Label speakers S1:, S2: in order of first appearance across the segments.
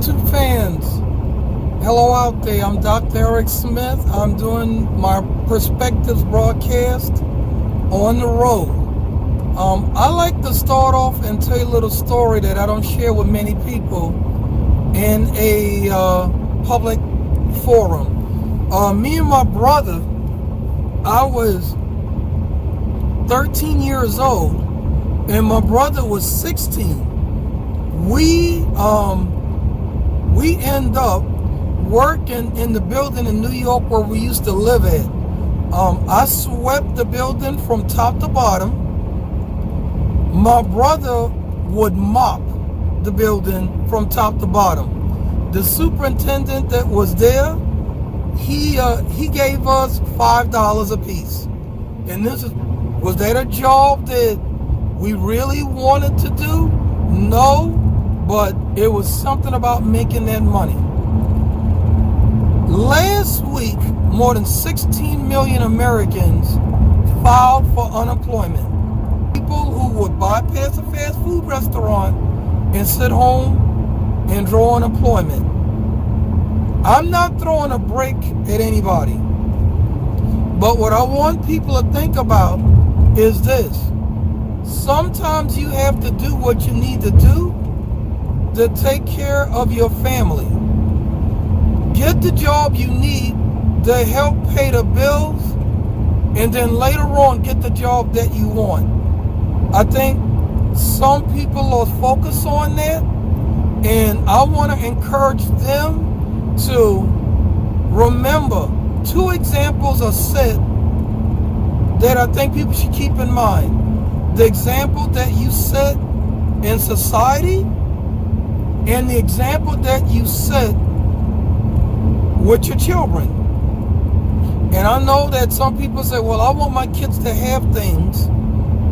S1: YouTube fans, hello out there. I'm Dr. Eric Smith. I'm doing my Perspectives broadcast on the road. I like to start off and tell you a little story that I don't share with many people in a public forum. Me and my brother, I was 13 years old and my brother was 16. We end up working in the building in New York where we used to live at. I swept the building from top to bottom. My brother would mop the building from top to bottom. The superintendent that was there, he gave us $5 a piece. And was that a job that we really wanted to do? No, but it was something about making that money. Last week, more than 16 million Americans filed for unemployment. People who would bypass a fast food restaurant and sit home and draw unemployment. I'm not throwing a break at anybody, but what I want people to think about is this. Sometimes you have to do what you need to do to take care of your family. Get the job you need to help pay the bills, and then later on get the job that you want. I think some people lost focus on that, and I want to encourage them to remember 2 examples are set that I think people should keep in mind. The example that you set in society and the example that you set with your children. And I know that some people say, well, I want my kids to have things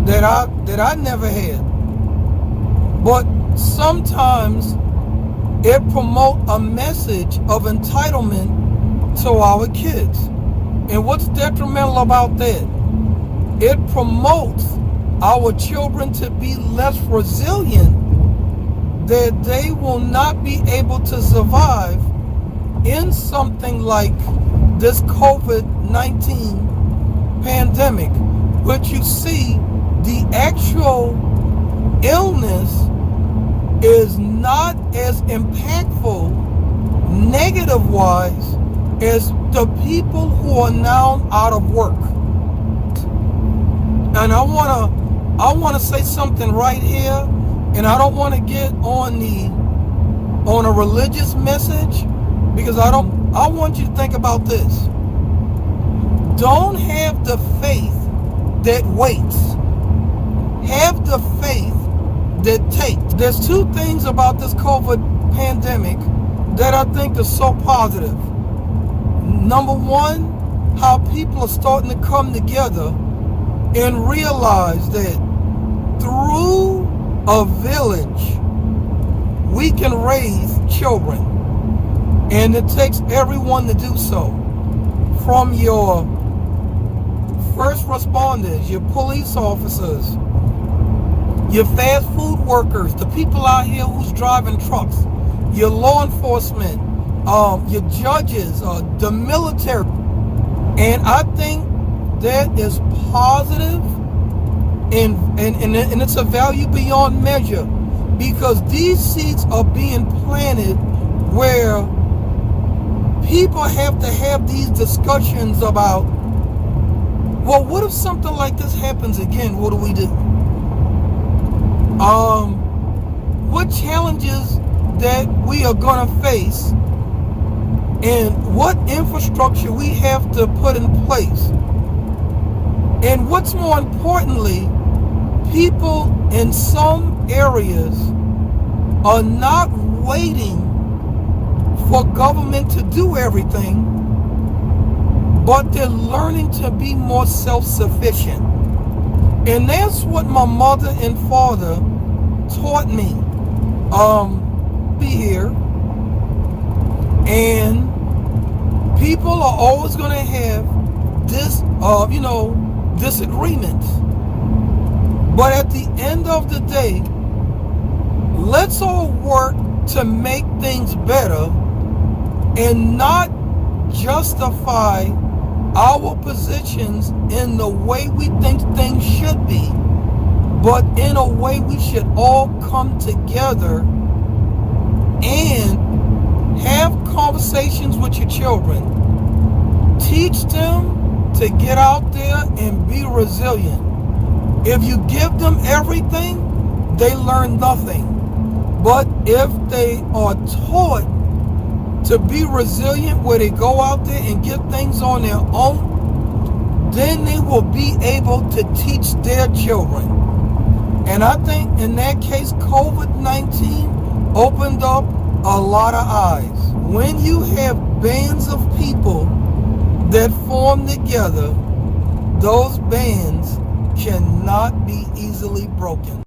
S1: that I never had. But sometimes it promotes a message of entitlement to our kids. And what's detrimental about that? It promotes our children to be less resilient, that they will not be able to survive in something like this COVID-19 pandemic, but you see the actual illness is not as impactful negative-wise as the people who are now out of work. And I want to say something right here, and I don't want to get on a religious message, because I want you to think about this. Don't have the faith that waits. Have the faith that takes. There's 2 things about this COVID pandemic that I think are so positive. Number 1, how people are starting to come together and realize that through a village, we can raise children. And it takes everyone to do so. From your first responders, your police officers, your fast food workers, the people out here who's driving trucks, your law enforcement, your judges, the military. And I think that is positive, and it's a value beyond measure, because these seeds are being planted where people have to have these discussions about, well, what if something like this happens again? What do we do? What challenges that we are going to face, and what infrastructure we have to put in place. And what's more importantly, people in some areas are not waiting for government to do everything, but they're learning to be more self-sufficient. And that's what my mother and father taught me. Be here, and people are always going to have this, disagreements. But at the end of the day, let's all work to make things better and not justify our positions in the way we think things should be, but in a way we should all come together and have conversations with your children. Teach them to get out there and be resilient. If you give them everything, they learn nothing. But if they are taught to be resilient, where they go out there and get things on their own, then they will be able to teach their children. And I think in that case, COVID-19 opened up a lot of eyes. When you have bands of people that form together, those bands cannot be easily broken.